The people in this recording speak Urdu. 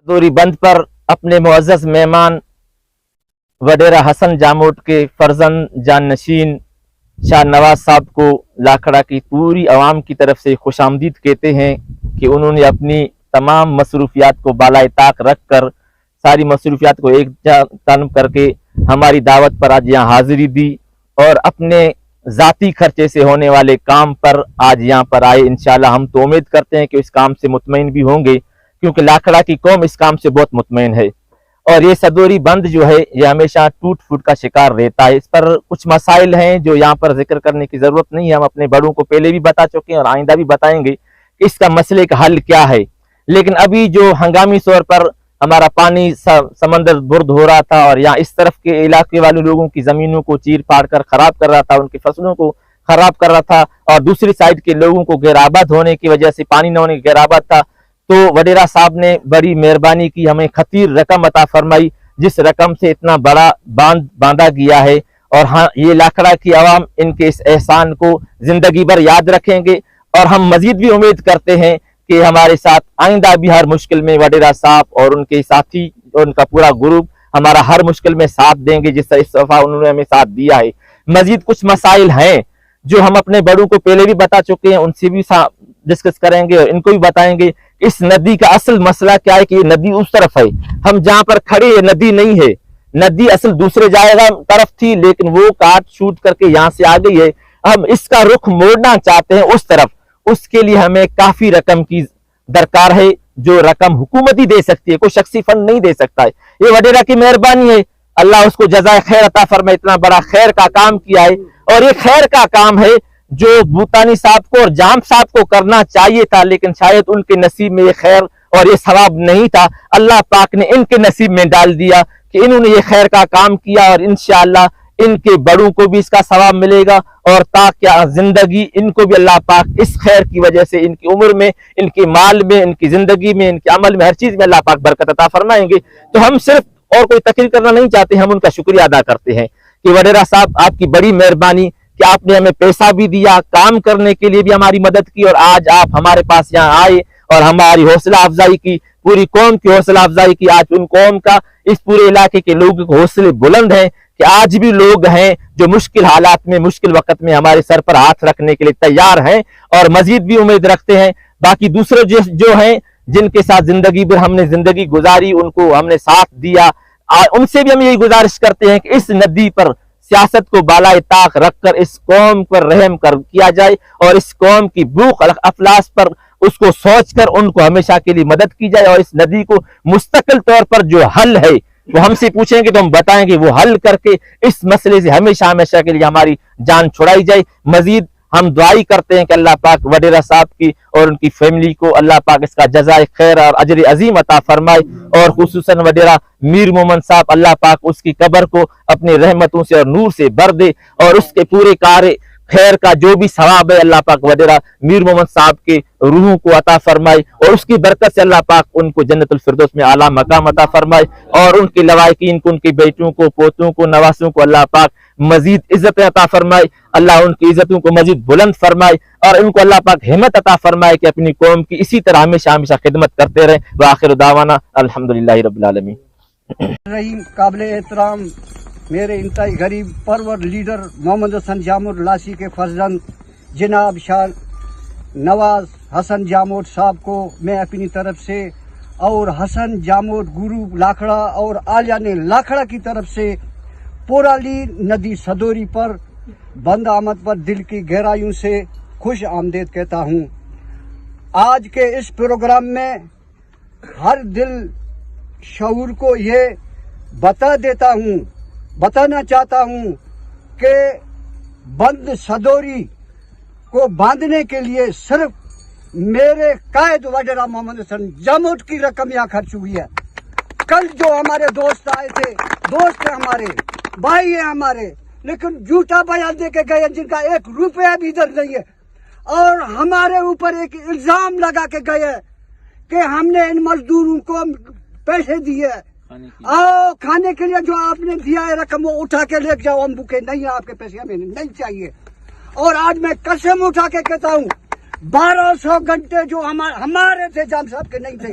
دوری بند پر اپنے معزز مہمان وڈیرہ حسن جاموٹ کے فرزند جان نشین شاہ نواز صاحب کو لاکھڑا کی پوری عوام کی طرف سے خوش آمدید کہتے ہیں کہ انہوں نے اپنی تمام مصروفیات کو بالائے طاق رکھ کر ساری مصروفیات کو ایک جانب کر کے ہماری دعوت پر آج یہاں حاضری دی اور اپنے ذاتی خرچے سے ہونے والے کام پر آج یہاں پر آئے۔ انشاءاللہ ہم تو امید کرتے ہیں کہ اس کام سے مطمئن بھی ہوں گے، کیونکہ لاکھڑا کی قوم اس کام سے بہت مطمئن ہے۔ اور یہ صدوری بند جو ہے یہ ہمیشہ ٹوٹ پھوٹ کا شکار رہتا ہے۔ اس پر کچھ مسائل ہیں جو یہاں پر ذکر کرنے کی ضرورت نہیں ہے، ہم اپنے بڑوں کو پہلے بھی بتا چکے ہیں اور آئندہ بھی بتائیں گے کہ اس کا مسئلے کا حل کیا ہے۔ لیکن ابھی جو ہنگامی طور پر ہمارا پانی سمندر برد ہو رہا تھا اور یہاں اس طرف کے علاقے والے لوگوں کی زمینوں کو چیر پاڑ کر خراب کر رہا تھا، ان کی فصلوں کو خراب کر رہا تھا، اور دوسری سائڈ کے لوگوں کو غیر آباد ہونے کی وجہ سے پانی نہ ہونے کی غیر آباد تھا، تو وڈیرہ صاحب نے بڑی مہربانی کی، ہمیں خطیر رقم عطا فرمائی، جس رقم سے اتنا بڑا باندھ باندھا گیا ہے۔ اور ہاں، یہ لاکھڑا کی عوام ان کے اس احسان کو زندگی بھر یاد رکھیں گے، اور ہم مزید بھی امید کرتے ہیں کہ ہمارے ساتھ آئندہ بھی ہر مشکل میں وڈیرہ صاحب اور ان کے ساتھی اور ان کا پورا گروپ ہمارا ہر مشکل میں ساتھ دیں گے، جس طرح اس دفعہ انہوں نے ہمیں ساتھ دیا ہے۔ مزید کچھ مسائل ہیں جو ہم اپنے بڑوں کو پہلے بھی بتا چکے ہیں، ان سے بھی ڈسکس کریں گے اور ان کو بھی بتائیں گے۔ اس ندی کا اصل مسئلہ کیا ہے کہ یہ ندی اس طرف ہے، ہم جہاں پر کھڑے یہ ندی نہیں ہے، ندی اصل دوسرے جائے طرف تھی، لیکن وہ کاٹ شوٹ کر کے یہاں سے آ گئی ہے۔ ہم اس کا رخ موڑنا چاہتے ہیں اس طرف، اس کے لیے ہمیں کافی رقم کی درکار ہے، جو رقم حکومت ہی دے سکتی ہے، کوئی شخصی فنڈ نہیں دے سکتا ہے۔ یہ وڈیرہ کی مہربانی ہے، اللہ اس کو جزائے خیر عطا فرمائے، اتنا بڑا خیر کا کام کیا ہے، اور یہ خیر کا کام ہے جو بوتانی صاحب کو اور جام صاحب کو کرنا چاہیے تھا، لیکن شاید ان کے نصیب میں یہ خیر اور یہ ثواب نہیں تھا، اللہ پاک نے ان کے نصیب میں ڈال دیا کہ انہوں نے یہ خیر کا کام کیا، اور انشاءاللہ ان کے بڑوں کو بھی اس کا ثواب ملے گا، اور تاکہ زندگی ان کو بھی اللہ پاک اس خیر کی وجہ سے ان کی عمر میں، ان کے مال میں، ان کی زندگی میں، ان کے عمل میں، ہر چیز میں اللہ پاک برکت عطا فرمائیں گے۔ تو ہم صرف اور کوئی تقریر کرنا نہیں چاہتے، ہم ان کا شکریہ ادا کرتے ہیں کہ وڈیرہ صاحب آپ کی بڑی مہربانی کہ آپ نے ہمیں پیسہ بھی دیا، کام کرنے کے لیے بھی ہماری مدد کی، اور آج آپ ہمارے پاس یہاں آئے اور ہماری حوصلہ افزائی کی، پوری قوم کی حوصلہ افزائی کی۔ آج ان قوم کا، اس پورے علاقے کے لوگوں کے حوصلے بلند ہیں کہ آج بھی لوگ ہیں جو مشکل حالات میں، مشکل وقت میں ہمارے سر پر ہاتھ رکھنے کے لیے تیار ہیں، اور مزید بھی امید رکھتے ہیں۔ باقی دوسرے جو ہیں جن کے ساتھ زندگی بھر ہم نے زندگی گزاری، ان کو ہم نے ساتھ دیا، ان سے بھی ہم یہی گزارش کرتے ہیں کہ اس ندی پر سیاست کو بالائے طاق رکھ کر اس قوم پر رحم کیا جائے، اور اس قوم کی بھوک افلاس پر اس کو سوچ کر ان کو ہمیشہ کے لیے مدد کی جائے، اور اس ندی کو مستقل طور پر جو حل ہے وہ ہم سے پوچھیں گے تو ہم بتائیں گے، وہ حل کر کے اس مسئلے سے ہمیشہ ہمیشہ کے لیے ہماری جان چھڑائی جائے۔ مزید ہم دعائی کرتے ہیں کہ اللہ پاک وڈیرہ صاحب کی اور ان کی فیملی کو اللہ پاک اس کا جزائے خیر اور اجر عظیم عطا فرمائے، اور خصوصاً وڈیرہ میر مومن صاحب اللہ پاک اس کی قبر کو اپنی رحمتوں سے اور نور سے بھر دے، اور اس کے پورے کار خیر کا جو بھی ثواب ہے اللہ پاک وڈیرہ میر محمد صاحب کے روحوں کو عطا فرمائے، اور اس کی برکت سے اللہ پاک ان کو جنت الفردوس میں اعلیٰ مقام عطا فرمائے، اور ان کے لوائقین کو، ان کے بیٹوں کو، پوتوں کو، نواسوں کو اللہ پاک مزید عزت عطا فرمائے، اللہ ان کی عزتوں کو مزید بلند فرمائے، اور ان کو اللہ پاک ہمت عطا فرمائے کہ اپنی قوم کی اسی طرح ہمیشہ ہمیشہ خدمت کرتے رہیں۔ وآخر دعوانا الحمدللہ رب العالمین۔ رحیم، قابل احترام میرے انتہائی غریب پرور لیڈر محمد حسن جاموٹ لاسی کے فرزند جناب شاہ نواز حسن جاموٹ صاحب کو میں اپنی طرف سے اور حسن جاموٹ گرو لاکھڑا اور آلیان لاکھڑا کی طرف سے پورالی ندی صدوری پر بند آمد پر دل کی گہرائیوں سے خوش آمدید کہتا ہوں۔ آج کے اس پروگرام میں ہر دل شعور کو یہ بتانا چاہتا ہوں کہ بند صدوری کو باندھنے کے لیے صرف میرے قائد وڈیرہ محمد حسن جاموٹ کی رقم یہاں خرچ ہوئی ہے۔ کل جو ہمارے دوست آئے تھے، دوست ہیں ہمارے، بھائی ہیں ہمارے، لیکن جھوٹا بیان دے کے گئے جن کا ایک روپیہ بھی ادھر نہیں ہے، اور ہمارے اوپر ایک الزام لگا کے گئے کہ ہم نے ان مزدوروں کو پیسے دیے، کھانے کے لیے جو آپ نے دیا ہے رقم وہ اٹھا کے لے جاؤ، ہم بھوکے نہیں ہیں، آپ کے پیسے ہمیں نہیں چاہیے۔ اور آج میں قسم اٹھا کے کہتا ہوں 1200 گھنٹے جو ہمارے تھے، جام صاحب کے نہیں تھے،